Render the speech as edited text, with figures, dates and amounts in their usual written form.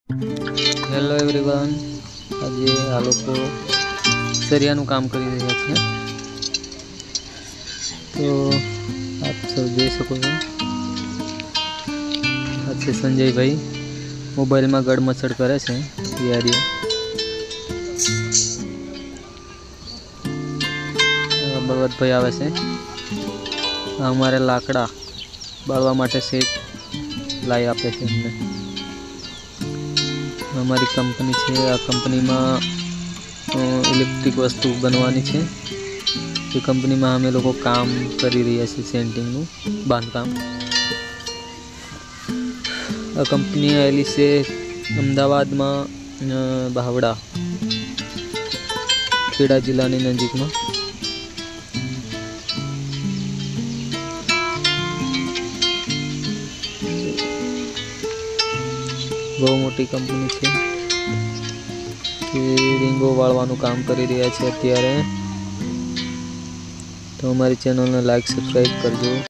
Hello everyone, આજે આ લોકો સરિયાનું કામ કરી રહ્યા છે. તો આપ સૌ જોઈ શકો છો, આ છે સંજયભાઈ, મોબાઈલમાં ગડમચડ કરે છે. યારીઓ બળવંતભાઈ આવે છે. અમારે લાકડા બાળવા માટે શેઠ લાવી આપે છે અમને. અમારી કંપની છે, આ કંપનીમાં ઇલેક્ટ્રિક વસ્તુ બનવાની છે. એ કંપનીમાં અમે લોકો કામ કરી રહ્યા છીએ, સેન્ટિંગનું બાંધકામ. આ કંપની આવેલી છે અમદાવાદમાં, બાવડા, ખેડા જિલ્લાની નજીકમાં. બહુ મોટી કંપની છે. એ રીંગો વાળવાનું કામ કરી રહ્યા છે અત્યારે. તો અમારી ચેનલને લાઈક સબસ્ક્રાઈબ કરજો.